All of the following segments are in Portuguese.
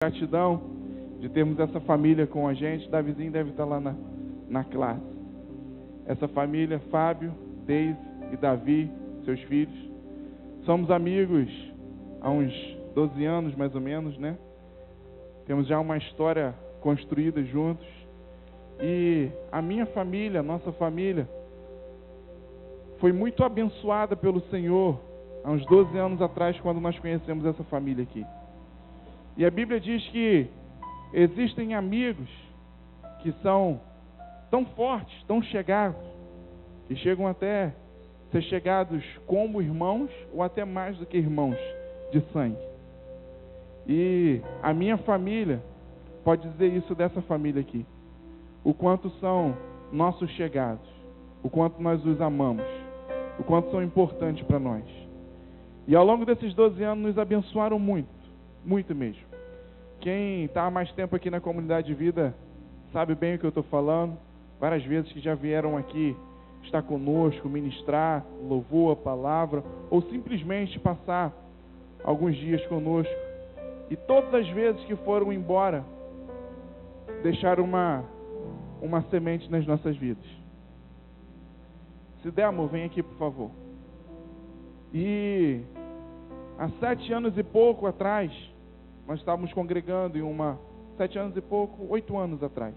Gratidão de termos essa família com a gente. Davizinho deve estar lá na classe. Essa família, Fábio, Deise e Davi, seus filhos. Somos amigos há uns 12 anos, mais ou menos, né? Temos já uma história construída juntos. E a minha família, a nossa família, foi muito abençoada pelo Senhor há uns 12 anos atrás, quando nós conhecemos essa família aqui. E a Bíblia diz que existem amigos que são tão fortes, tão chegados, que chegam até a ser chegados como irmãos ou até mais do que irmãos de sangue. E a minha família pode dizer isso dessa família aqui. O quanto são nossos chegados, o quanto nós os amamos, o quanto são importantes para nós. E ao longo desses 12 anos nos abençoaram muito, muito mesmo. Quem está há mais tempo aqui na Comunidade de Vida sabe bem o que eu estou falando. Várias vezes que já vieram aqui estar conosco, ministrar, louvor, a palavra, ou simplesmente passar alguns dias conosco. E todas as vezes que foram embora, deixaram uma semente nas nossas vidas. Se der, amor, vem aqui, por favor. E há 7 anos e pouco atrás, nós estávamos congregando em 7 anos e pouco, 8 anos atrás.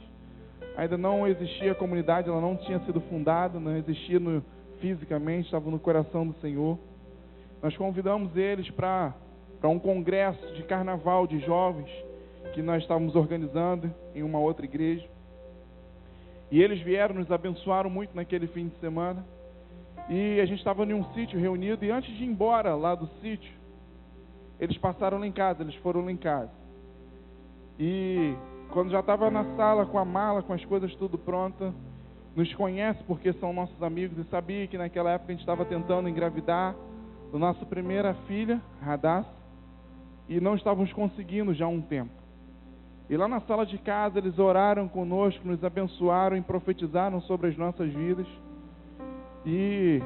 Ainda não existia a comunidade, ela não tinha sido fundada, não existia fisicamente, estava no coração do Senhor. Nós convidamos eles para um congresso de carnaval de jovens que nós estávamos organizando em uma outra igreja. E eles vieram, nos abençoaram muito naquele fim de semana. E a gente estava em um sítio reunido, e antes de ir embora lá do sítio, eles passaram lá em casa, eles foram lá em casa. E quando já estava na sala com a mala, com as coisas tudo pronta, nos conhece porque são nossos amigos e sabia que naquela época a gente estava tentando engravidar da nossa primeira filha, Radassa, e não estávamos conseguindo já há um tempo. E lá na sala de casa eles oraram conosco, nos abençoaram e profetizaram sobre as nossas vidas. E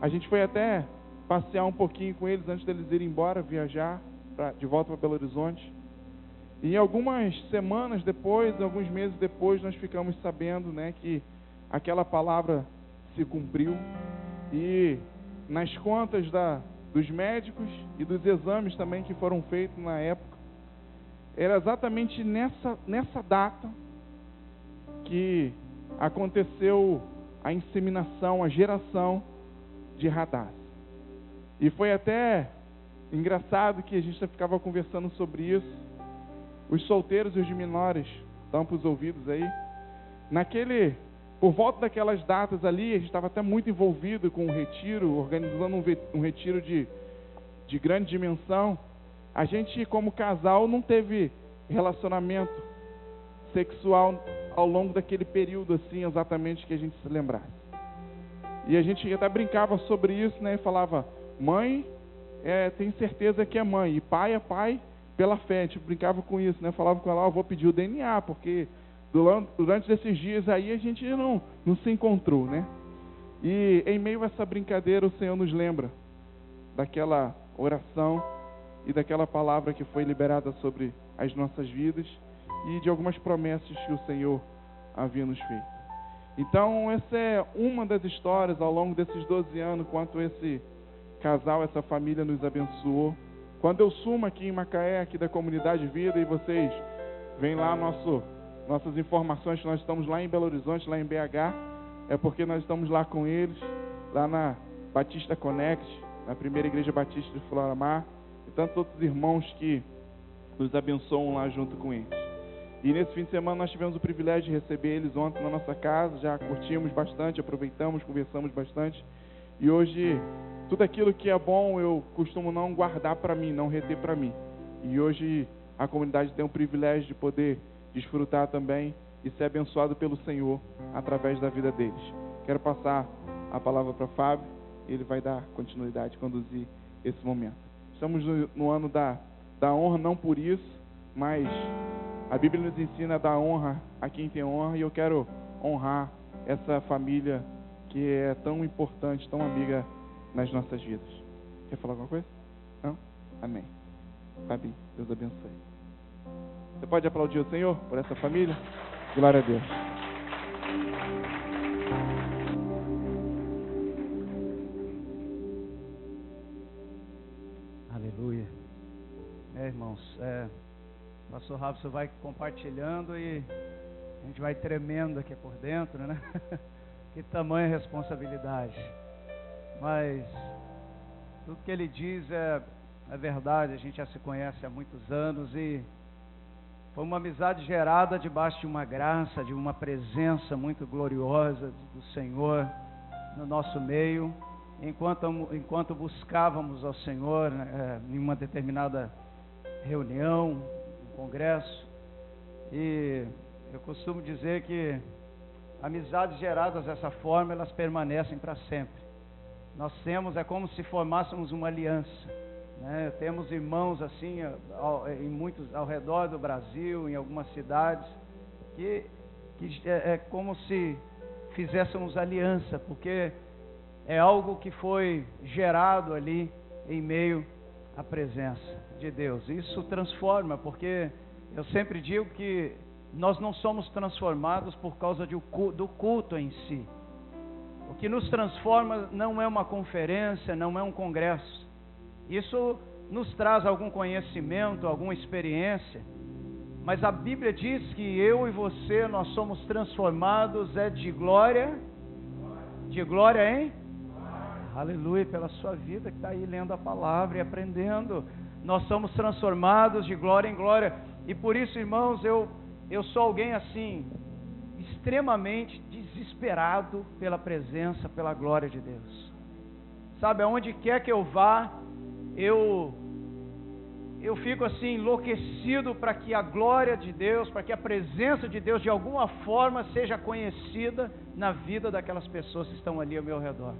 a gente foi até passear um pouquinho com eles antes deles irem embora, viajar de volta para Belo Horizonte. E algumas semanas depois, alguns meses depois, nós ficamos sabendo, né, que aquela palavra se cumpriu. E nas contas dos médicos e dos exames também que foram feitos na época, era exatamente nessa data que aconteceu a inseminação, a geração de Radassa. E foi até engraçado que a gente ficava conversando sobre isso. Os solteiros e os de menores, tampam os ouvidos aí. Por volta daquelas datas ali, a gente estava até muito envolvido com o retiro, organizando um retiro de grande dimensão. A gente, como casal, não teve relacionamento sexual ao longo daquele período, assim, exatamente que a gente se lembrasse. E a gente até brincava sobre isso, né? E falava, mãe, tem certeza que é mãe, e pai é pai pela fé. A gente brincava com isso, né? Falava com ela, eu vou pedir o DNA, porque durante esses dias aí a gente não se encontrou, né? E em meio a essa brincadeira o Senhor nos lembra daquela oração e daquela palavra que foi liberada sobre as nossas vidas e de algumas promessas que o Senhor havia nos feito. Então essa é uma das histórias ao longo desses 12 anos, quanto esse casal, essa família nos abençoou. Quando eu sumo aqui em Macaé, aqui da Comunidade de Vida, e vocês veem lá nossas informações que nós estamos lá em Belo Horizonte, lá em BH, é porque nós estamos lá com eles, lá na Batista Connect, na primeira igreja batista de Floramar, e tantos outros irmãos que nos abençoam lá junto com eles. E nesse fim de semana nós tivemos o privilégio de receber eles ontem na nossa casa, já curtimos bastante, aproveitamos, conversamos bastante, e hoje tudo aquilo que é bom eu costumo não guardar para mim, não reter para mim. E hoje a comunidade tem o privilégio de poder desfrutar também e ser abençoado pelo Senhor através da vida deles. Quero passar a palavra para Fábio, ele vai dar continuidade, conduzir esse momento. Estamos no ano da honra, não por isso, mas a Bíblia nos ensina a dar honra a quem tem honra, e eu quero honrar essa família que é tão importante, tão amiga nas nossas vidas. Quer falar alguma coisa? Não? Amém. Fabi, Deus abençoe. Você pode aplaudir o Senhor por essa família? Glória a Deus. Aleluia. Irmãos, pastor Rafa vai compartilhando e a gente vai tremendo aqui por dentro, né? Que tamanha responsabilidade. Mas tudo que ele diz é verdade. A gente já se conhece há muitos anos e foi uma amizade gerada debaixo de uma graça, de uma presença muito gloriosa do Senhor no nosso meio. Enquanto buscávamos ao Senhor, em uma determinada reunião, um congresso, e eu costumo dizer que amizades geradas dessa forma, elas permanecem para sempre. Nós temos, é como se formássemos uma aliança, né? Temos irmãos assim, em muitos, ao redor do Brasil, em algumas cidades, que é como se fizéssemos aliança, porque é algo que foi gerado ali em meio à presença de Deus. Isso transforma, porque eu sempre digo que nós não somos transformados por causa do culto em si. O que nos transforma não é uma conferência, não é um congresso. Isso nos traz algum conhecimento, alguma experiência. Mas a Bíblia diz que eu e você, nós somos transformados de glória em... Aleluia, pela sua vida que está aí lendo a palavra e aprendendo. Nós somos transformados de glória em glória. E por isso, irmãos, eu sou alguém assim, extremamente desesperado pela presença, pela glória de Deus. Sabe, aonde quer que eu vá, eu fico assim enlouquecido para que a glória de Deus, para que a presença de Deus de alguma forma seja conhecida na vida daquelas pessoas que estão ali ao meu redor.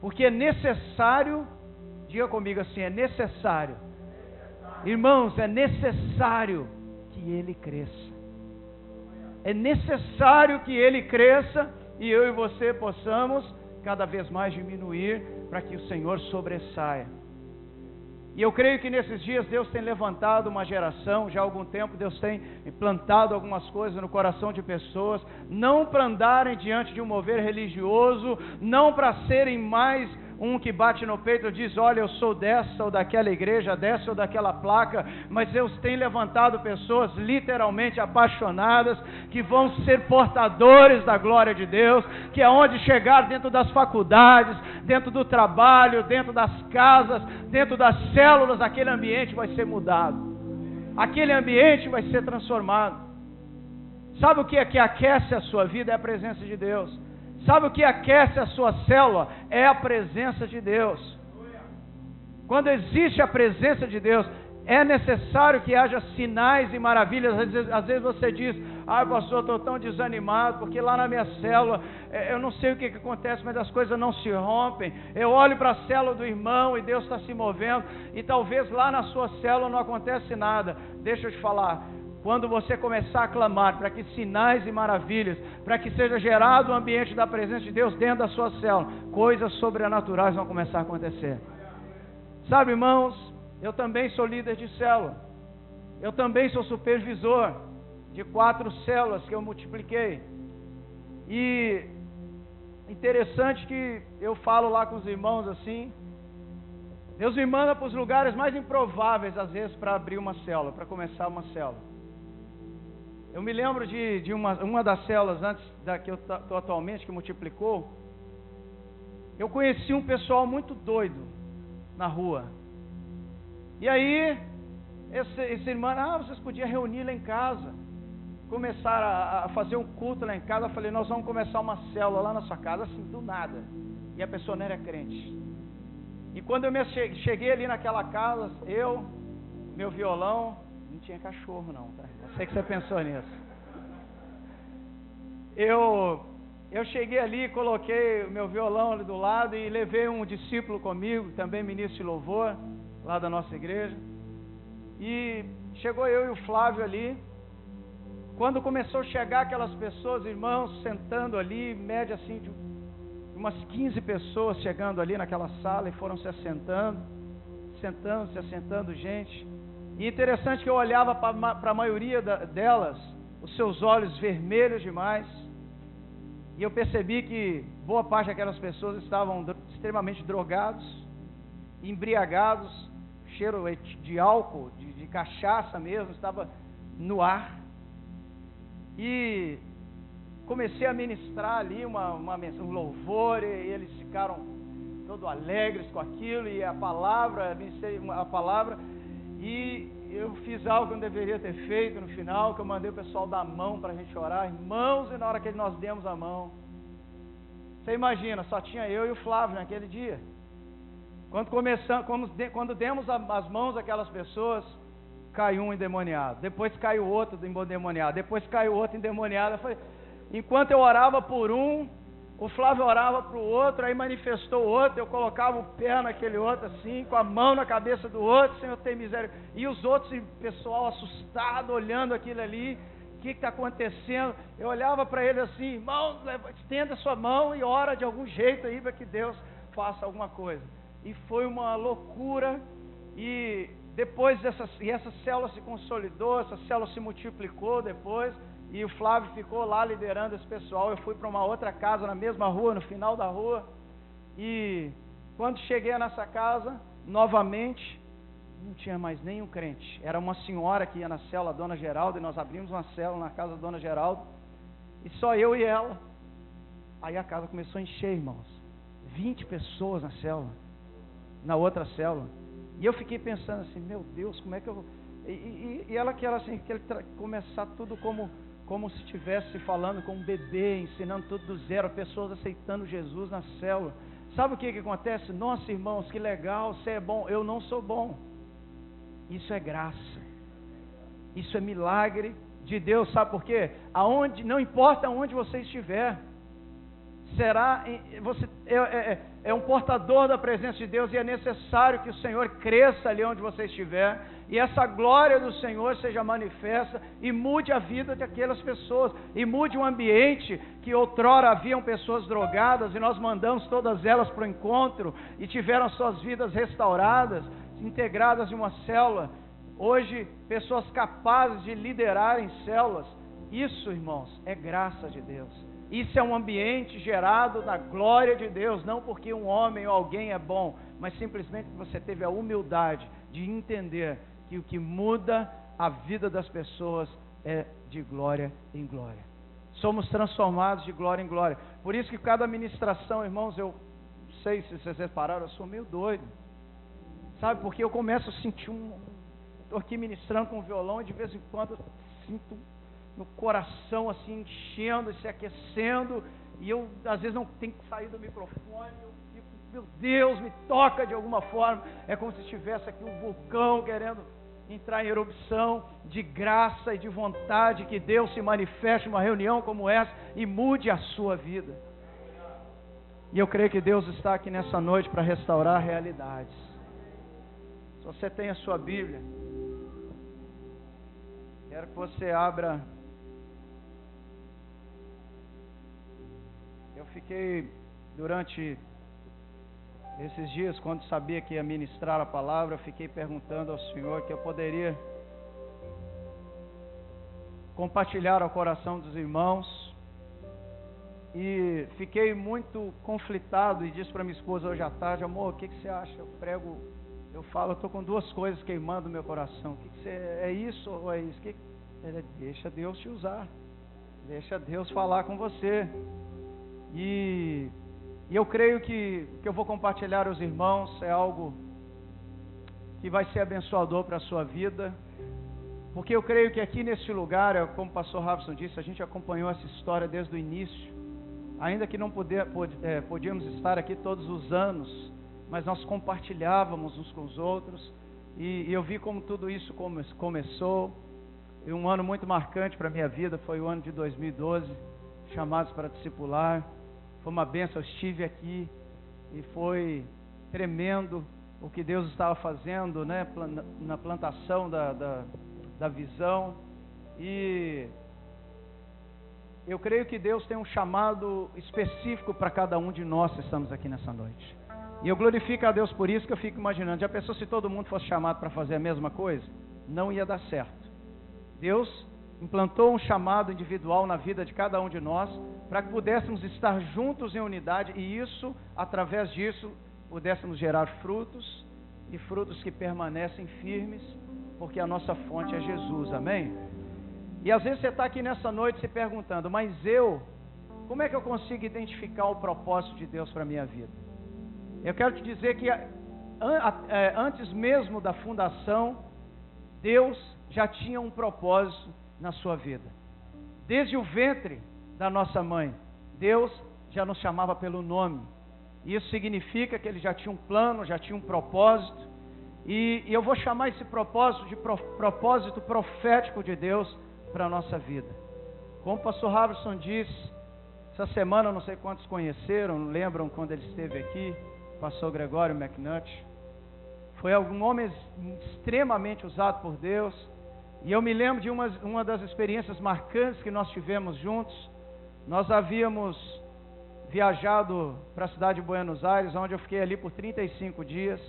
Porque é necessário, diga comigo assim, é necessário. Irmãos, é necessário que Ele cresça. É necessário que Ele cresça e eu e você possamos cada vez mais diminuir para que o Senhor sobressaia. E eu creio que nesses dias Deus tem levantado uma geração, já há algum tempo Deus tem implantado algumas coisas no coração de pessoas, não para andarem diante de um mover religioso, não para serem mais um que bate no peito e diz, olha, eu sou dessa ou daquela igreja, dessa ou daquela placa, mas Deus tem levantado pessoas literalmente apaixonadas, que vão ser portadores da glória de Deus, que aonde chegar dentro das faculdades, dentro do trabalho, dentro das casas, dentro das células, aquele ambiente vai ser mudado, aquele ambiente vai ser transformado. Sabe o que é que aquece a sua vida? É a presença de Deus. Sabe o que aquece a sua célula? É a presença de Deus. Quando existe a presença de Deus, é necessário que haja sinais e maravilhas. Às vezes você diz, pastor, estou tão desanimado, porque lá na minha célula, eu não sei o que acontece, mas as coisas não se rompem. Eu olho para a célula do irmão e Deus está se movendo, e talvez lá na sua célula não acontece nada. Deixa eu te falar. Quando você começar a clamar para que sinais e maravilhas, para que seja gerado o ambiente da presença de Deus dentro da sua célula, coisas sobrenaturais vão começar a acontecer. Sabe, irmãos, eu também sou líder de célula. Eu também sou supervisor de 4 células que eu multipliquei. E interessante que eu falo lá com os irmãos assim, Deus me manda para os lugares mais improváveis às vezes para abrir uma célula, para começar uma célula. Eu me lembro de uma das células antes da que eu estou atualmente, que multiplicou. Eu conheci um pessoal muito doido na rua. E aí, esse irmão, vocês podiam reunir lá em casa. Começaram a fazer um culto lá em casa. Eu falei, nós vamos começar uma célula lá na sua casa, assim, do nada. E a pessoa não era crente. E quando eu cheguei ali naquela casa, meu violão, não tinha cachorro não, tá? Eu sei que você pensou nisso. Eu cheguei ali, coloquei o meu violão ali do lado e levei um discípulo comigo, também ministro de louvor, lá da nossa igreja. E chegou eu e o Flávio ali. Quando começou a chegar aquelas pessoas, irmãos, sentando ali, média assim de umas 15 pessoas chegando ali naquela sala e foram se assentando, gente. E interessante que eu olhava para a maioria delas, os seus olhos vermelhos demais, e eu percebi que boa parte daquelas pessoas estavam extremamente drogados, embriagados, cheiro de álcool, de cachaça mesmo, estava no ar. E comecei a ministrar ali um louvor, e eles ficaram todos alegres com aquilo, e a palavra, e eu fiz algo que eu não deveria ter feito no final, que eu mandei o pessoal dar a mão para a gente orar, irmãos, e na hora que nós demos a mão, você imagina, só tinha eu e o Flávio naquele dia. Quando demos as mãos àquelas pessoas, caiu um endemoniado, depois caiu outro endemoniado, depois caiu outro endemoniado. Enquanto eu orava por um, o Flávio orava para o outro, aí manifestou o outro, eu colocava o pé naquele outro assim, com a mão na cabeça do outro, Senhor tem miséria, e os outros, o pessoal assustado, olhando aquilo ali, o que está acontecendo? Eu olhava para ele assim, irmão, estenda sua mão e ora de algum jeito aí, para que Deus faça alguma coisa. E foi uma loucura, e depois essa célula se consolidou, essa célula se multiplicou depois, e o Flávio ficou lá liderando esse pessoal. Eu fui para uma outra casa na mesma rua, no final da rua, e quando cheguei nessa casa, novamente, não tinha mais nenhum crente. Era uma senhora que ia na célula, a Dona Geralda, e nós abrimos uma célula na casa da Dona Geralda, e só eu e ela. Aí a casa começou a encher, irmãos, 20 pessoas na célula, na outra célula. E eu fiquei pensando assim, meu Deus, como é que eu vou... E ela quer assim, começar tudo como se estivesse falando com um bebê, ensinando tudo do zero, pessoas aceitando Jesus na célula. Sabe o que acontece? Nossa, irmãos, que legal, você é bom. Eu não sou bom. Isso é graça. Isso é milagre de Deus. Sabe por quê? Não importa onde você estiver, você é um portador da presença de Deus, e é necessário que o Senhor cresça ali onde você estiver, e essa glória do Senhor seja manifesta e mude a vida daquelas pessoas, e mude um ambiente que outrora haviam pessoas drogadas, e nós mandamos todas elas para o encontro, e tiveram suas vidas restauradas, integradas em uma célula. Hoje, pessoas capazes de liderarem células. Isso, irmãos, é graça de Deus. Isso é um ambiente gerado da glória de Deus, não porque um homem ou alguém é bom, mas simplesmente porque você teve a humildade de entender que o que muda a vida das pessoas é de glória em glória. Somos transformados de glória em glória. Por isso que cada ministração, irmãos, eu não sei se vocês repararam, eu sou meio doido. Sabe, porque eu começo a sentir estou aqui ministrando com o violão, e de vez em quando eu sinto no coração assim, enchendo e se aquecendo, e eu às vezes não tenho que sair do microfone, eu fico, meu Deus, me toca de alguma forma, é como se estivesse aqui um vulcão querendo entrar em erupção de graça e de vontade, que Deus se manifeste em uma reunião como essa e mude a sua vida. E eu creio que Deus está aqui nessa noite para restaurar realidades. Se você tem a sua Bíblia, quero que você abra. Eu fiquei durante esses dias, quando sabia que ia ministrar a palavra, eu fiquei perguntando ao Senhor que eu poderia compartilhar ao coração dos irmãos, e fiquei muito conflitado, e disse para minha esposa hoje à tarde: amor, o que você acha? Eu falo, eu estou com duas coisas queimando no meu coração. O que você, é isso ou é isso? Deixa Deus te usar, deixa Deus falar com você. E eu creio que eu vou compartilhar aos irmãos é algo que vai ser abençoador para a sua vida, porque eu creio que aqui nesse lugar, como o pastor Robson disse, a gente acompanhou essa história desde o início, ainda que não podíamos estar aqui todos os anos, mas nós compartilhávamos uns com os outros, e eu vi como tudo isso começou. E um ano muito marcante para a minha vida foi o ano de 2012, chamados para discipular. Foi uma bênção, eu estive aqui e foi tremendo o que Deus estava fazendo, né, na plantação da visão. E eu creio que Deus tem um chamado específico para cada um de nós que estamos aqui nessa noite. E eu glorifico a Deus por isso, que eu fico imaginando, já pensou se todo mundo fosse chamado para fazer a mesma coisa? não ia dar certo. Deus implantou um chamado individual na vida de cada um de nós, para que pudéssemos estar juntos em unidade, e isso, através disso, pudéssemos gerar frutos, e frutos que permanecem firmes, porque a nossa fonte é Jesus, amém? E às vezes você está aqui nessa noite se perguntando, mas como é que eu consigo identificar o propósito de Deus para a minha vida? Eu quero te dizer que antes mesmo da fundação, Deus já tinha um propósito na sua vida. Desde o ventre da nossa mãe, Deus já nos chamava pelo nome. Isso significa que Ele já tinha um plano, já tinha um propósito. E eu vou chamar esse propósito de propósito profético de Deus para a nossa vida. Como o pastor Robertson disse, essa semana, não sei quantos conheceram, lembram quando ele esteve aqui, o pastor Gregório McNutt. Foi um homem extremamente usado por Deus. E eu me lembro de uma das experiências marcantes que nós tivemos juntos. Nós havíamos viajado para a cidade de Buenos Aires, onde eu fiquei ali por 35 dias.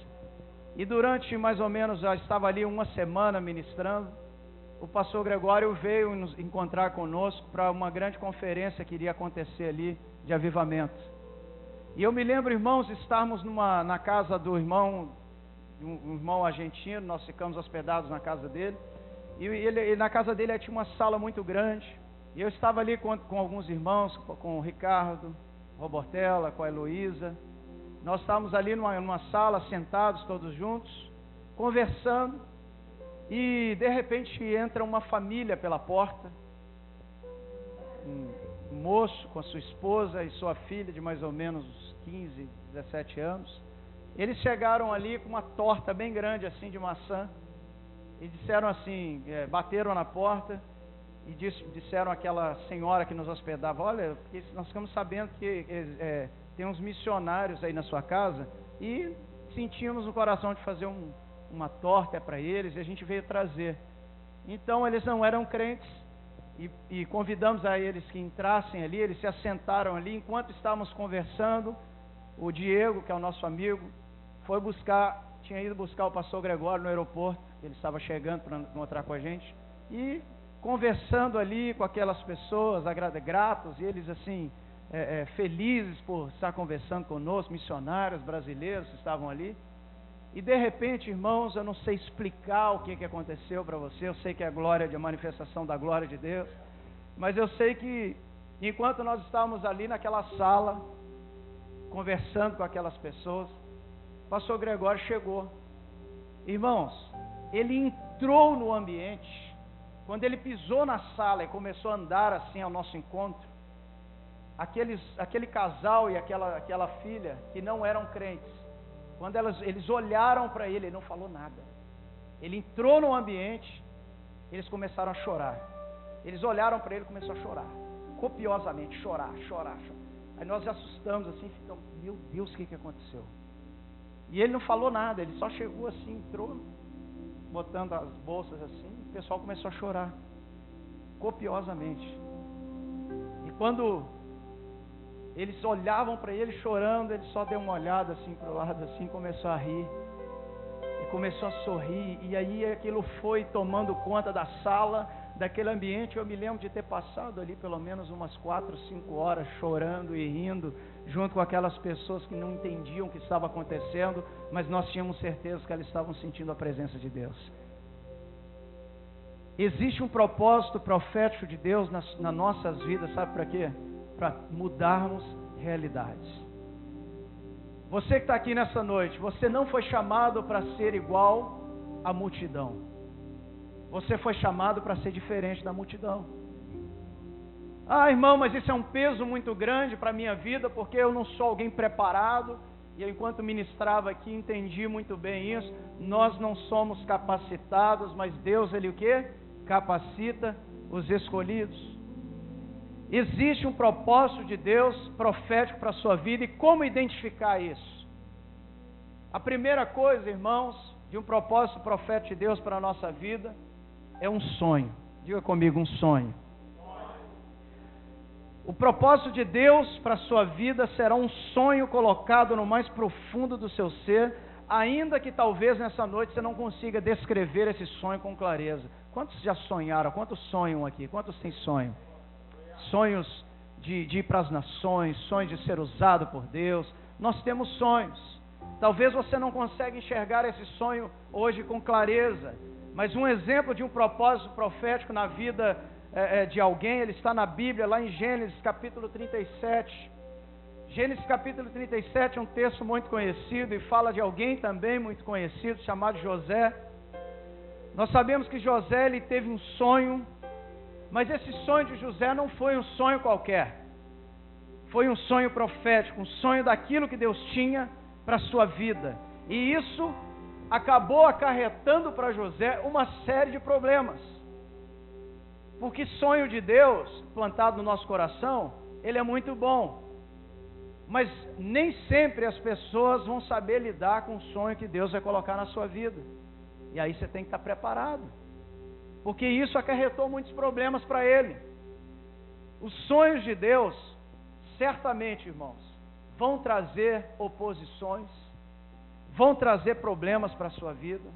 E durante mais ou menos, já estava ali uma semana ministrando, o pastor Gregório veio nos encontrar conosco para uma grande conferência que iria acontecer ali de avivamento. E eu me lembro, irmãos, estarmos na casa do irmão, um irmão argentino, nós ficamos hospedados na casa dele. E na casa dele tinha uma sala muito grande. E eu estava ali com alguns irmãos, com o Ricardo, Robortella, com a Heloísa. Nós estávamos ali numa sala, sentados todos juntos, conversando. E de repente entra uma família pela porta. Um moço com a sua esposa e sua filha de mais ou menos 15, 17 anos. Eles chegaram ali com uma torta bem grande assim de maçã. E disseram assim, bateram na porta e disseram àquela senhora que nos hospedava, olha, porque nós ficamos sabendo que tem uns missionários aí na sua casa, e sentimos no coração de fazer uma torta para eles, e a gente veio trazer. Então eles não eram crentes, e convidamos a eles que entrassem ali, eles se assentaram ali. Enquanto estávamos conversando, o Diego, que é o nosso amigo, tinha ido buscar o pastor Gregório no aeroporto. Ele estava chegando para encontrar com a gente, e conversando ali com aquelas pessoas, gratos, e eles assim, felizes por estar conversando conosco, missionários brasileiros que estavam ali. E de repente, irmãos, eu não sei explicar o que aconteceu para você, eu sei que é a manifestação da glória de Deus, mas eu sei que enquanto nós estávamos ali naquela sala, conversando com aquelas pessoas, o pastor Gregório chegou. Irmãos, ele entrou no ambiente. Quando ele pisou na sala e começou a andar assim ao nosso encontro, aquele casal e aquela filha que não eram crentes, quando eles olharam para ele não falou nada. Ele entrou no ambiente, eles começaram a chorar. Eles olharam para ele e começaram a chorar, copiosamente, chorar. Aí nós assustamos assim, ficamos, meu Deus, o que aconteceu? E ele não falou nada, ele só chegou assim, entrou, botando as bolsas assim, o pessoal começou a chorar, copiosamente. E quando eles olhavam para ele chorando, ele só deu uma olhada assim para o lado, assim, começou a rir, e começou a sorrir, e aí aquilo foi tomando conta da sala, daquele ambiente. Eu me lembro de ter passado ali pelo menos umas 4, 5 horas chorando e rindo, junto com aquelas pessoas que não entendiam o que estava acontecendo, mas nós tínhamos certeza que elas estavam sentindo a presença de Deus. Existe um propósito profético de Deus nas nossas vidas, sabe para quê? Para mudarmos realidades. Você que está aqui nessa noite, você não foi chamado para ser igual à multidão. Você foi chamado para ser diferente da multidão. Ah, irmão, mas isso é um peso muito grande para a minha vida, porque eu não sou alguém preparado. E eu, enquanto ministrava aqui, entendi muito bem isso. Nós não somos capacitados, mas Deus, Ele o quê? Capacita os escolhidos. Existe um propósito de Deus profético para a sua vida, e como identificar isso? A primeira coisa, irmãos, de um propósito profético de Deus para a nossa vida, é um sonho. Diga comigo, um sonho. O propósito de Deus para a sua vida será um sonho colocado no mais profundo do seu ser, ainda que talvez nessa noite você não consiga descrever esse sonho com clareza. Quantos já sonharam? Quantos sonham aqui? Quantos têm sonho? Sonhos de ir para as nações, sonhos de ser usado por Deus. Nós temos sonhos. Talvez você não consiga enxergar esse sonho hoje com clareza, mas um exemplo de um propósito profético na vida de alguém, ele está na Bíblia, lá em Gênesis capítulo 37. Gênesis capítulo 37 é um texto muito conhecido e fala de alguém também muito conhecido, chamado José. Nós sabemos que José, ele teve um sonho, mas esse sonho de José não foi um sonho qualquer. Foi um sonho profético, um sonho daquilo que Deus tinha para a sua vida. E isso acabou acarretando para José uma série de problemas. Porque sonho de Deus, plantado no nosso coração, ele é muito bom. Mas nem sempre as pessoas vão saber lidar com o sonho que Deus vai colocar na sua vida. E aí você tem que estar preparado. Porque isso acarretou muitos problemas para ele. Os sonhos de Deus, certamente, irmãos, vão trazer oposições, vão trazer problemas para a sua vida.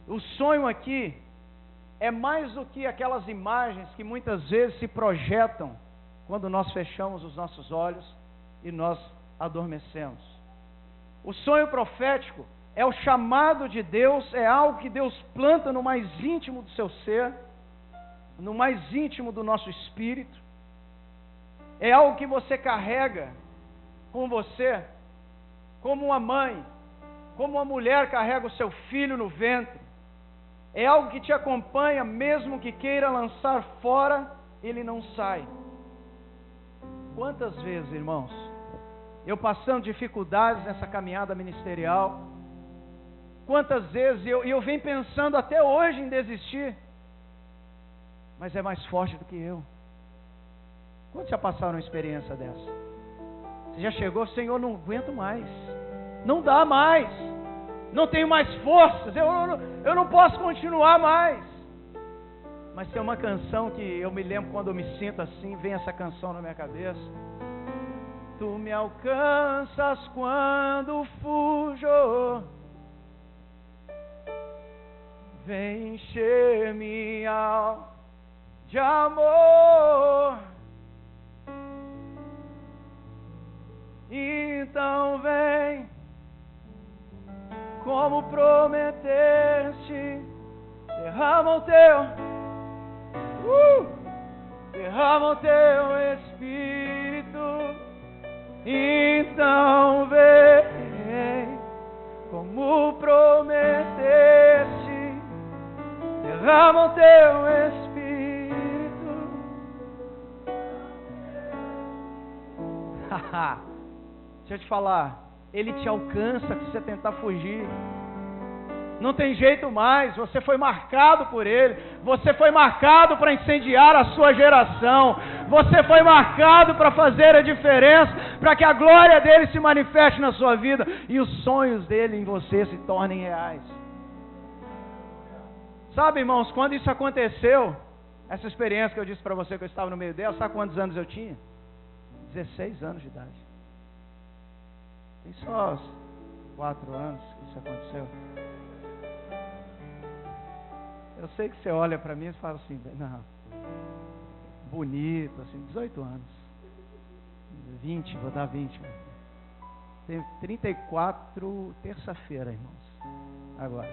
O sonho aqui é mais do que aquelas imagens que muitas vezes se projetam quando nós fechamos os nossos olhos e nós adormecemos. O sonho profético é o chamado de Deus, é algo que Deus planta no mais íntimo do seu ser, no mais íntimo do nosso espírito. É algo que você carrega com você, como uma mãe, como uma mulher carrega o seu filho no ventre. É algo que te acompanha, mesmo que queira lançar fora, ele não sai. Quantas vezes, irmãos, eu passando dificuldades nessa caminhada ministerial, quantas vezes eu venho pensando até hoje em desistir, mas é mais forte do que eu. Quantos já passaram uma experiência dessa? Você já chegou, Senhor, não aguento mais, não dá mais, não tenho mais forças, eu não posso continuar mais. Mas tem uma canção que eu me lembro quando eu me sinto assim, vem essa canção na minha cabeça. Tu me alcanças quando fujo, vem encher minha alma de amor. Então vem, como prometeste, derrama o teu Espírito. Então vem, como prometeste, derrama o teu Espírito. Deixa eu te falar, ele te alcança se você tentar fugir. Não tem jeito mais, você foi marcado por ele, você foi marcado para incendiar a sua geração, você foi marcado para fazer a diferença, para que a glória dele se manifeste na sua vida e os sonhos dele em você se tornem reais. Sabe, irmãos, quando isso aconteceu, essa experiência que eu disse para você que eu estava no meio dela, sabe quantos anos eu tinha? 16 anos de idade. Tem só 4 anos que isso aconteceu. Eu sei que você olha para mim e fala assim, não, bonito, assim, 18 anos, 20, vou dar 20. Tenho 34, terça-feira, irmãos, agora.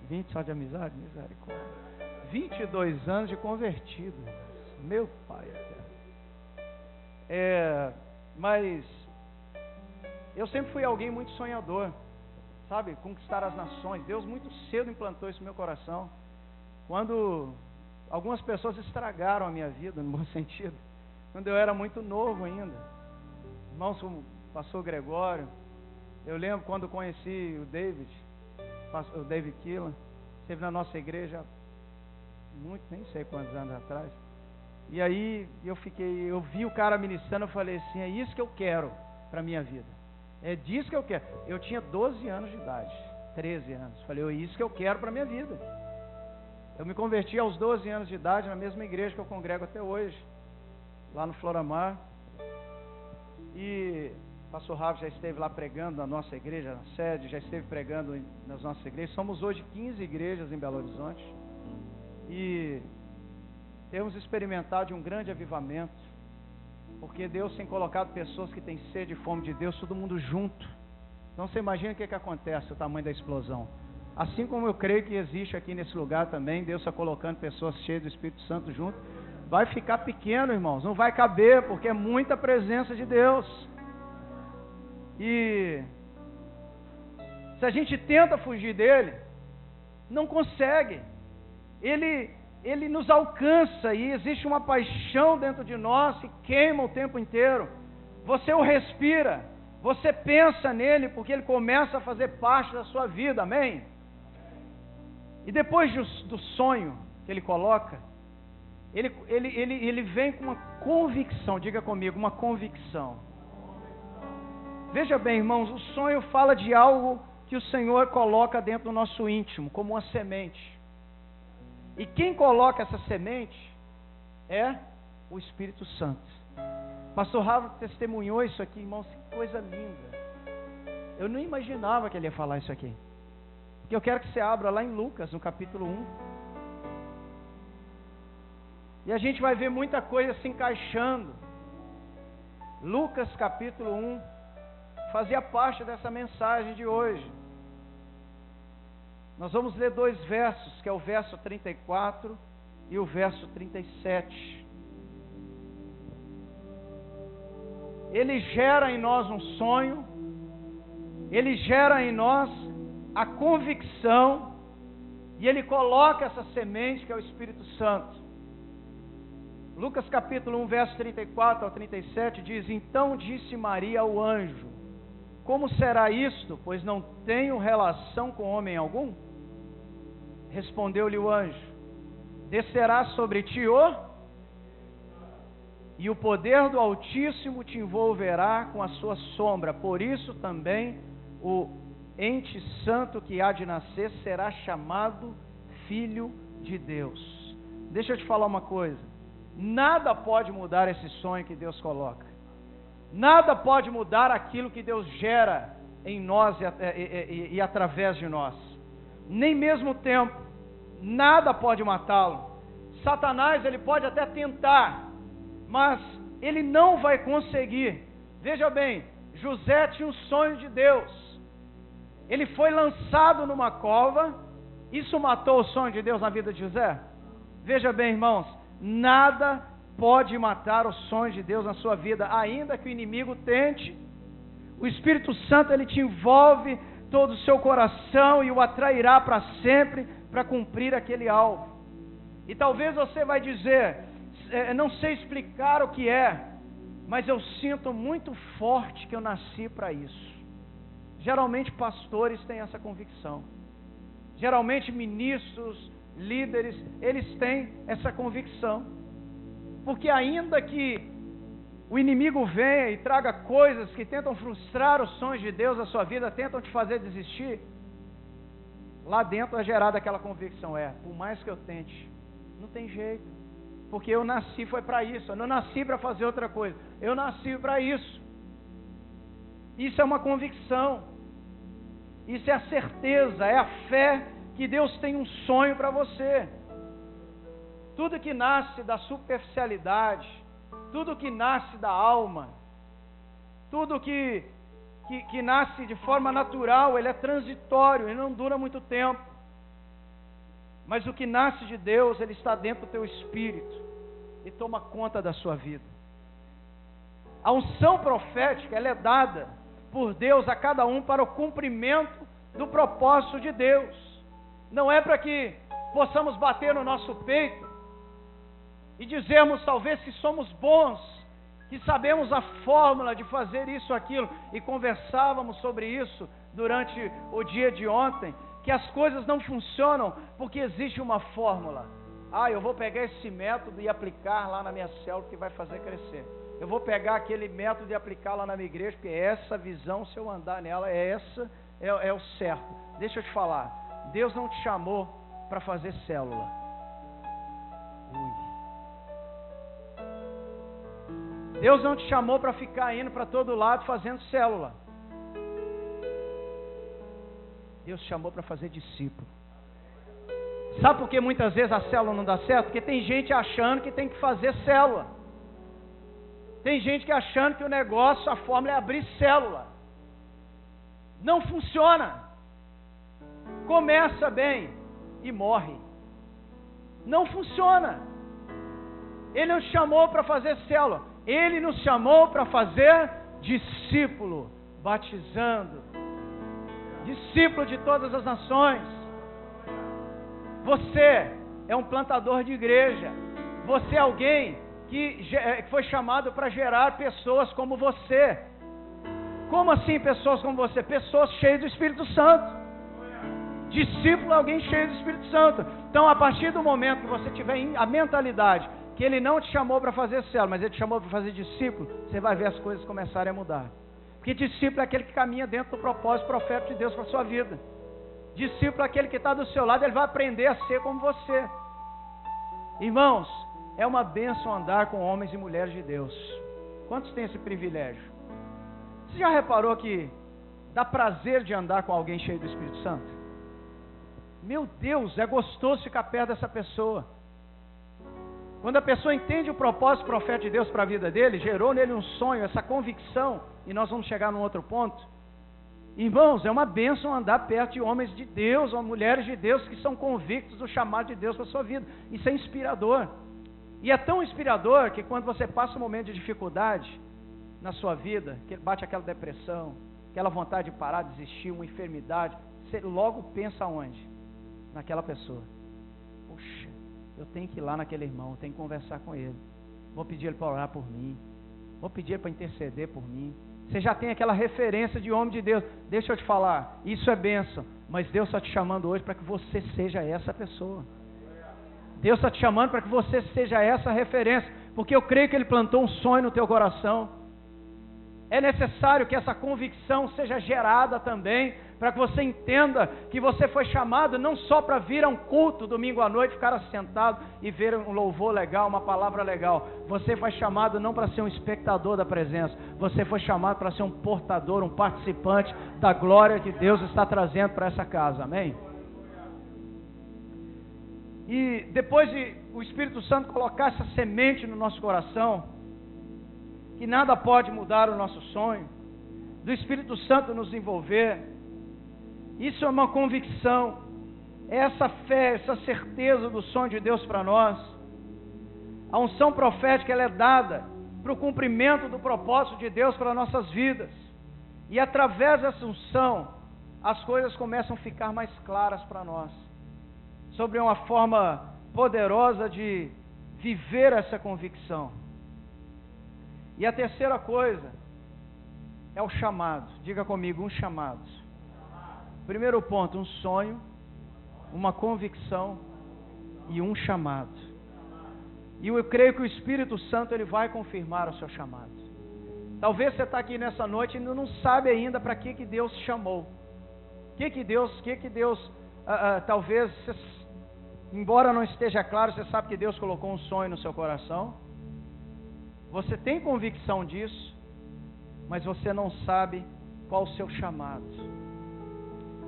20 só de amizade? Misericórdia. 22 anos de convertido, irmãos. Meu pai eterno. Mas eu sempre fui alguém muito sonhador. Sabe, conquistar as nações. Deus muito cedo implantou isso no meu coração. Quando algumas pessoas estragaram a minha vida, no bom sentido, quando eu era muito novo ainda. Irmãos como o pastor Gregório, eu lembro quando conheci o David Keelan, esteve na nossa igreja, nem sei quantos anos atrás. E aí eu vi o cara ministrando, eu falei assim, é isso que eu quero para a minha vida. É disso que eu quero. Eu tinha 12 anos de idade, 13 anos. Falei, é isso que eu quero para a minha vida. Eu me converti aos 12 anos de idade na mesma igreja que eu congrego até hoje, lá no Floramar. E O pastor Rafa já esteve lá pregando na nossa igreja, na sede, já esteve pregando nas nossas igrejas. Somos hoje 15 igrejas em Belo Horizonte. E temos experimentado de um grande avivamento, porque Deus tem colocado pessoas que têm sede e fome de Deus, todo mundo junto. Então você imagina o que acontece, o tamanho da explosão. Assim como eu creio que existe aqui nesse lugar também, Deus está colocando pessoas cheias do Espírito Santo junto. Vai ficar pequeno, irmãos, não vai caber, porque é muita presença de Deus. E se a gente tenta fugir dele, não consegue. Ele nos alcança e existe uma paixão dentro de nós que queima o tempo inteiro. Você o respira, você pensa nele porque ele começa a fazer parte da sua vida, amém? E depois do sonho que ele coloca, ele vem com uma convicção, diga comigo, uma convicção. Veja bem, irmãos, o sonho fala de algo que o Senhor coloca dentro do nosso íntimo, como uma semente. E quem coloca essa semente é o Espírito Santo. Pastor Rafa testemunhou isso aqui, irmãos, que coisa linda. Eu não imaginava que ele ia falar isso aqui. Porque eu quero que você abra lá em Lucas, no capítulo 1. E a gente vai ver muita coisa se encaixando. Lucas capítulo 1 fazia parte dessa mensagem de hoje. Nós vamos ler 2 versos, que é o verso 34 e o verso 37. Ele gera em nós um sonho, ele gera em nós a convicção, e ele coloca essa semente que é o Espírito Santo. Lucas capítulo 1, verso 34 ao 37 diz: Então disse Maria ao anjo: Como será isto, pois não tenho relação com homem algum? Respondeu-lhe o anjo: Descerá sobre ti e o poder do Altíssimo te envolverá com a sua sombra. Por isso também o ente santo que há de nascer será chamado Filho de Deus. Deixa eu te falar uma coisa. Nada pode mudar esse sonho que Deus coloca. Nada pode mudar aquilo que Deus gera em nós e através de nós. Nem mesmo o tempo. Nada pode matá-lo. Satanás, ele pode até tentar, mas ele não vai conseguir. Veja bem, José tinha um sonho de Deus. Ele foi lançado numa cova. Isso matou o sonho de Deus na vida de José? Veja bem, irmãos, nada pode matar o sonho de Deus na sua vida, ainda que o inimigo tente. O Espírito Santo, ele te envolve todo o seu coração e o atrairá para sempre para cumprir aquele alvo. E talvez você vai dizer: não sei explicar o que é, mas eu sinto muito forte que eu nasci para isso. Geralmente pastores têm essa convicção. Geralmente ministros, líderes, eles têm essa convicção. Porque ainda que o inimigo venha e traga coisas que tentam frustrar os sonhos de Deus na sua vida, tentam te fazer desistir, lá dentro é gerada aquela convicção: por mais que eu tente, não tem jeito, porque eu nasci foi para isso, eu não nasci para fazer outra coisa, eu nasci para isso. Isso é uma convicção, isso é a certeza, é a fé que Deus tem um sonho para você. Tudo que nasce da superficialidade, tudo que nasce da alma, tudo que nasce de forma natural, ele é transitório, ele não dura muito tempo. Mas o que nasce de Deus, ele está dentro do teu espírito e toma conta da sua vida. A unção profética, ela é dada por Deus a cada um para o cumprimento do propósito de Deus. Não é para que possamos bater no nosso peito e dizermos talvez que somos bons, que sabemos a fórmula de fazer isso, aquilo, e conversávamos sobre isso durante o dia de ontem, que as coisas não funcionam porque existe uma fórmula. Eu vou pegar esse método e aplicar lá na minha célula que vai fazer crescer. Eu vou pegar aquele método e aplicar lá na minha igreja, porque essa visão, se eu andar nela, é o certo. Deixa eu te falar, Deus não te chamou para fazer célula. Deus não te chamou para ficar indo para todo lado fazendo célula. Deus te chamou para fazer discípulo. Sabe por que muitas vezes a célula não dá certo? Porque tem gente achando que tem que fazer célula. Tem gente que achando que o negócio, a fórmula é abrir célula. Não funciona. Começa bem e morre. Não funciona. Ele não te chamou para fazer célula. Ele nos chamou para fazer discípulo, batizando. Discípulo de todas as nações. Você é um plantador de igreja. Você é alguém que foi chamado para gerar pessoas como você. Como assim pessoas como você? Pessoas cheias do Espírito Santo. Discípulo é alguém cheio do Espírito Santo. Então, a partir do momento que você tiver a mentalidade que Ele não te chamou para fazer célula, mas Ele te chamou para fazer discípulo, você vai ver as coisas começarem a mudar. Porque discípulo é aquele que caminha dentro do propósito profético de Deus para a sua vida. Discípulo é aquele que está do seu lado, ele vai aprender a ser como você. Irmãos, é uma bênção andar com homens e mulheres de Deus. Quantos têm esse privilégio? Você já reparou que dá prazer de andar com alguém cheio do Espírito Santo? Meu Deus, é gostoso ficar perto dessa pessoa. Quando a pessoa entende o propósito profético de Deus para a vida dele, gerou nele um sonho, essa convicção, e nós vamos chegar num outro ponto. Irmãos, é uma bênção andar perto de homens de Deus, ou mulheres de Deus que são convictos do chamado de Deus para a sua vida. Isso é inspirador. E é tão inspirador que quando você passa um momento de dificuldade na sua vida, que bate aquela depressão, aquela vontade de parar, desistir, uma enfermidade, você logo pensa onde? Naquela pessoa. Puxa, eu tenho que ir lá naquele irmão, eu tenho que conversar com ele. Vou pedir ele para orar por mim. Vou pedir ele para interceder por mim. Você já tem aquela referência de homem de Deus. Deixa eu te falar, isso é bênção. Mas Deus está te chamando hoje para que você seja essa pessoa. Deus está te chamando para que você seja essa referência. Porque eu creio que Ele plantou um sonho no teu coração. É necessário que essa convicção seja gerada também, para que você entenda que você foi chamado não só para vir a um culto domingo à noite, ficar assentado e ver um louvor legal, uma palavra legal. Você foi chamado não para ser um espectador da presença, você foi chamado para ser um portador, um participante da glória que Deus está trazendo para essa casa, amém? E depois de o Espírito Santo colocar essa semente no nosso coração, que nada pode mudar o nosso sonho, do Espírito Santo nos envolver, isso é uma convicção, é essa fé, essa certeza do sonho de Deus para nós. A unção profética ela é dada para o cumprimento do propósito de Deus para nossas vidas, e através dessa unção, as coisas começam a ficar mais claras para nós, sobre uma forma poderosa de viver essa convicção. E a terceira coisa é o chamado. Diga comigo, um chamado. Primeiro ponto, um sonho, uma convicção e um chamado. E eu creio que o Espírito Santo ele vai confirmar o seu chamado. Talvez você está aqui nessa noite e não sabe ainda para que Deus te chamou. Talvez, embora não esteja claro, você sabe que Deus colocou um sonho no seu coração. Você tem convicção disso, mas você não sabe qual o seu chamado.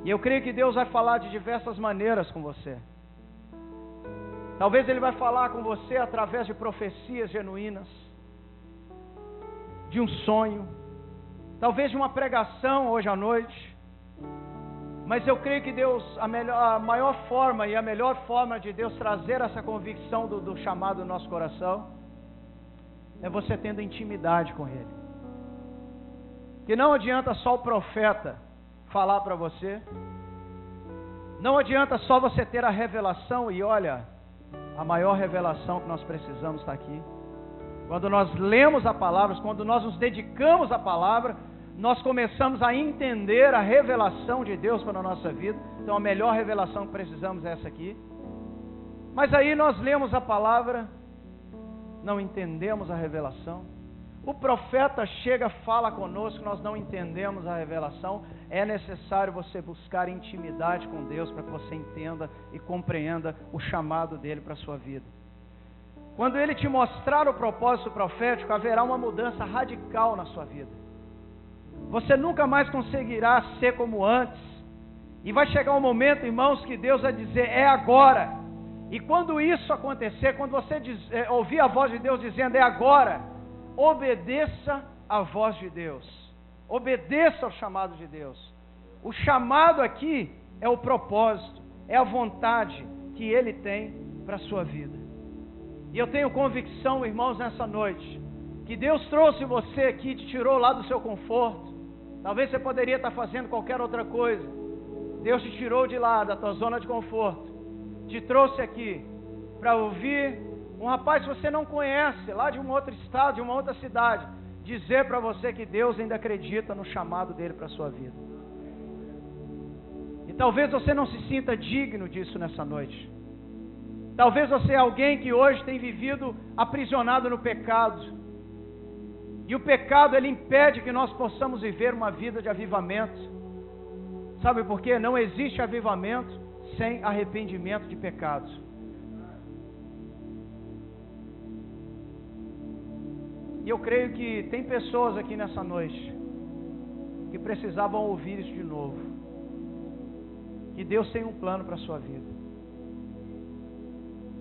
E eu creio que Deus vai falar de diversas maneiras com você. Talvez Ele vai falar com você através de profecias genuínas, de um sonho, talvez de uma pregação hoje à noite. Mas eu creio que Deus, a maior forma e a melhor forma de Deus trazer essa convicção do chamado no nosso coração é você tendo intimidade com Ele. Que não adianta só o profeta falar para você, não adianta só você ter a revelação, e olha, a maior revelação que nós precisamos está aqui. Quando nós lemos a palavra, quando nós nos dedicamos à palavra, nós começamos a entender a revelação de Deus para a nossa vida. Então a melhor revelação que precisamos é essa aqui. Mas aí nós lemos a palavra, não entendemos a revelação. O profeta chega, fala conosco, nós não entendemos a revelação. É necessário você buscar intimidade com Deus para que você entenda e compreenda o chamado dele para a sua vida. Quando Ele te mostrar o propósito profético, haverá uma mudança radical na sua vida. Você nunca mais conseguirá ser como antes. E vai chegar um momento, irmãos, que Deus vai dizer, é agora. E quando isso acontecer, quando você ouvir a voz de Deus dizendo, é agora, obedeça a voz de Deus. Obedeça ao chamado de Deus. O chamado aqui é o propósito, é a vontade que Ele tem para a sua vida. E eu tenho convicção, irmãos, nessa noite, que Deus trouxe você aqui, te tirou lá do seu conforto. Talvez você poderia estar fazendo qualquer outra coisa. Deus te tirou de lá, da tua zona de conforto. Te trouxe aqui para ouvir um rapaz que você não conhece, lá de um outro estado, de uma outra cidade, dizer para você que Deus ainda acredita no chamado dele para a sua vida. E talvez você não se sinta digno disso nessa noite. Talvez você é alguém que hoje tem vivido aprisionado no pecado. E o pecado, ele impede que nós possamos viver uma vida de avivamento. Sabe por quê? Não existe avivamento sem arrependimento de pecados. E eu creio que tem pessoas aqui nessa noite que precisavam ouvir isso de novo. Que Deus tem um plano para a sua vida.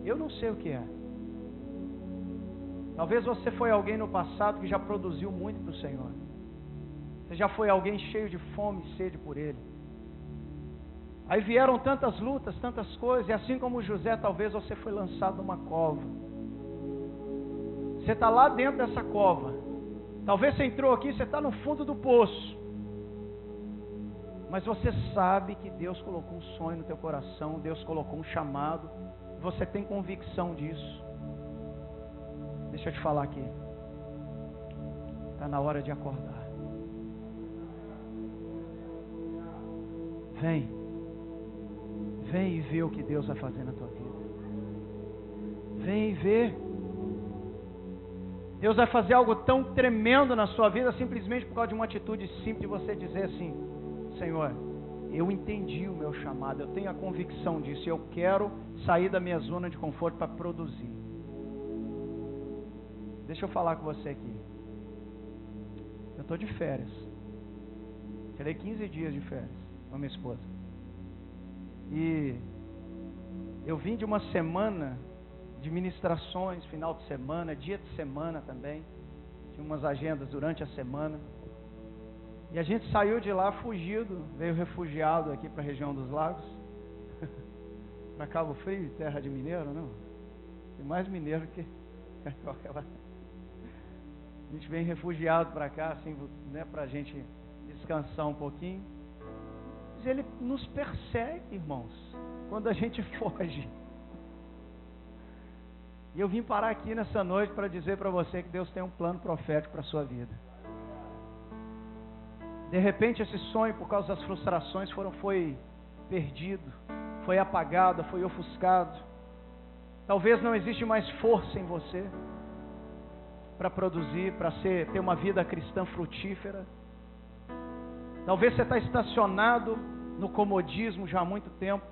Eu não sei o que é. Talvez você foi alguém no passado que já produziu muito para o Senhor. Você já foi alguém cheio de fome e sede por Ele. Aí vieram tantas lutas, tantas coisas, e assim como José, talvez você foi lançado numa cova. Você está lá dentro dessa cova. Talvez você entrou aqui, você está no fundo do poço. Mas você sabe que Deus colocou um sonho no teu coração, Deus colocou um chamado, você tem convicção disso. Deixa eu te falar aqui. Está na hora de acordar. Vem. Vem e vê o que Deus vai fazer na tua vida. Vem e vê. Deus vai fazer algo tão tremendo na sua vida, simplesmente por causa de uma atitude simples de você dizer assim: Senhor, eu entendi o meu chamado, eu tenho a convicção disso, eu quero sair da minha zona de conforto para produzir. Deixa eu falar com você aqui. Eu estou de férias. Tirei 15 dias de férias com a minha esposa. E eu vim de uma semana de ministrações, final de semana, dia de semana também. Tinha umas agendas durante a semana. E a gente saiu de lá fugido, veio refugiado aqui para a região dos lagos. Para Cabo Frio, terra de mineiro, não? Tem mais mineiro que carioca lá. A gente vem refugiado para cá, assim, né, para a gente descansar um pouquinho. Mas Ele nos persegue, irmãos, quando a gente foge. E eu vim parar aqui nessa noite para dizer para você que Deus tem um plano profético para a sua vida. De repente esse sonho, por causa das frustrações, foi perdido, foi apagado, foi ofuscado. Talvez não existe mais força em você para produzir, para ter uma vida cristã frutífera. Talvez você está estacionado no comodismo já há muito tempo.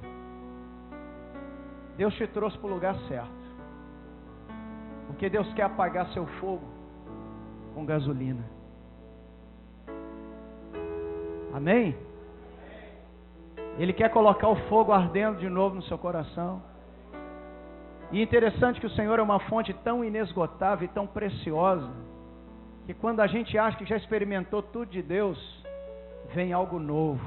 Deus te trouxe para o lugar certo. Porque Deus quer apagar seu fogo com gasolina. Amém? Ele quer colocar o fogo ardendo de novo no seu coração. E interessante que o Senhor é uma fonte tão inesgotável e tão preciosa, que quando a gente acha que já experimentou tudo de Deus, vem algo novo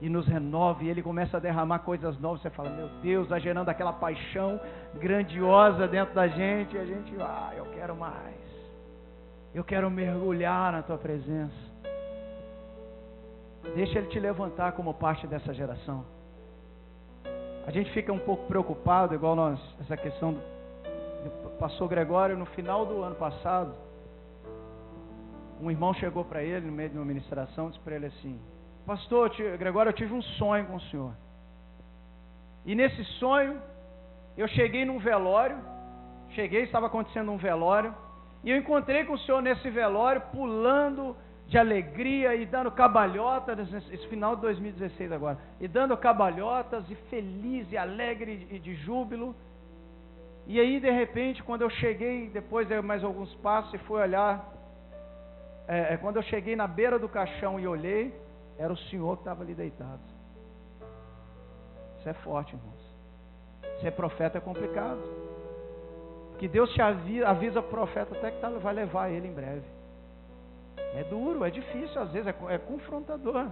e nos renova, e Ele começa a derramar coisas novas. Você fala: meu Deus, vai gerando aquela paixão grandiosa dentro da gente, e a gente, eu quero mais, eu quero mergulhar na Tua presença. Deixa Ele te levantar como parte dessa geração. A gente fica um pouco preocupado, igual essa questão do pastor Gregório. No final do ano passado, um irmão chegou para ele no meio de uma ministração, disse para ele assim: pastor Gregório, eu tive um sonho com o senhor. E nesse sonho, eu cheguei num velório, estava acontecendo um velório, e eu encontrei com o senhor nesse velório, pulando de alegria e dando cabalhotas, esse final de 2016 agora, e dando cabalhotas, e feliz, e alegre, e de júbilo. E aí, de repente, quando eu cheguei, depois de mais alguns passos, e fui olhar, quando eu cheguei na beira do caixão e olhei, era o senhor que estava ali deitado. Isso é forte, irmãos. Ser profeta é complicado. Porque Deus te avisa o profeta até que vai levar ele em breve. É duro, é difícil, às vezes é confrontador.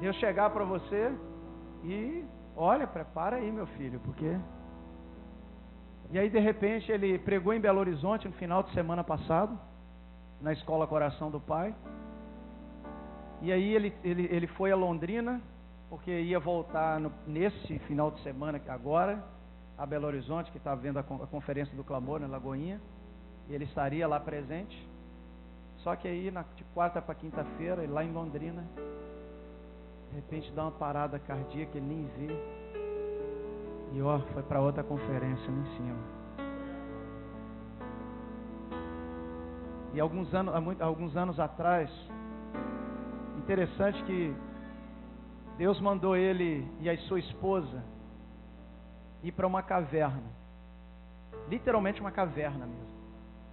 Deus chegar para você e, olha, prepara aí, meu filho, porque... E aí, de repente, ele pregou em Belo Horizonte no final de semana passado, na Escola Coração do Pai. E aí ele foi a Londrina, porque ia voltar nesse final de semana agora, a Belo Horizonte, que está vendo a Conferência do Clamor, na Lagoinha. E ele estaria lá presente. Só que aí, de quarta para quinta-feira, lá em Londrina, de repente dá uma parada cardíaca, ele nem vê. E foi para outra conferência lá em cima. E alguns anos atrás, interessante que Deus mandou ele e a sua esposa ir para uma caverna. Literalmente uma caverna mesmo.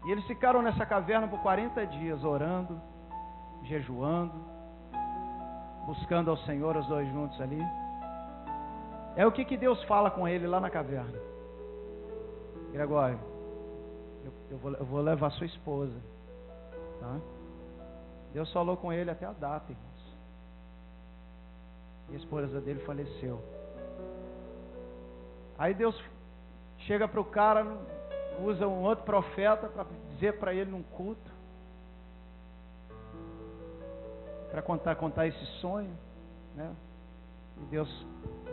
E eles ficaram nessa caverna por 40 dias, orando, jejuando, buscando ao Senhor, os dois juntos ali. É o que Deus fala com ele lá na caverna. Gregório, eu vou levar sua esposa. Tá? Deus falou com ele até a data, irmãos. E a esposa dele faleceu. Aí Deus chega para o cara, usa um outro profeta para dizer para ele num culto, para contar esse sonho, né? E Deus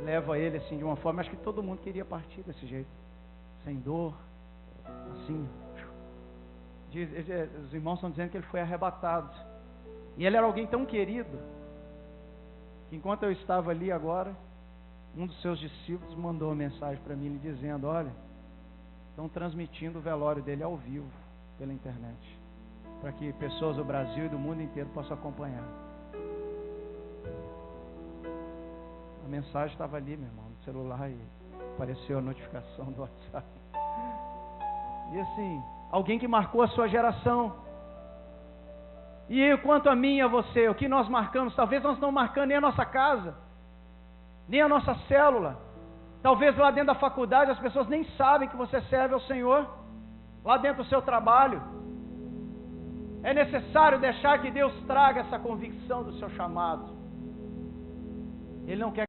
leva ele assim de uma forma, acho que todo mundo queria partir desse jeito, sem dor, assim. Os irmãos estão dizendo que ele foi arrebatado. E ele era alguém tão querido, que enquanto eu estava ali agora, um dos seus discípulos mandou uma mensagem para mim, dizendo: olha, estão transmitindo o velório dele ao vivo, pela internet, para que pessoas do Brasil e do mundo inteiro possam acompanhar. A mensagem estava ali, meu irmão, no celular, e apareceu a notificação do WhatsApp. E assim, alguém que marcou a sua geração. E quanto a mim e a você, o que nós marcamos? Talvez nós não marcamos nem a nossa casa, nem a nossa célula. Talvez lá dentro da faculdade as pessoas nem sabem que você serve ao Senhor. Lá dentro do seu trabalho. É necessário deixar que Deus traga essa convicção do seu chamado. Ele não quer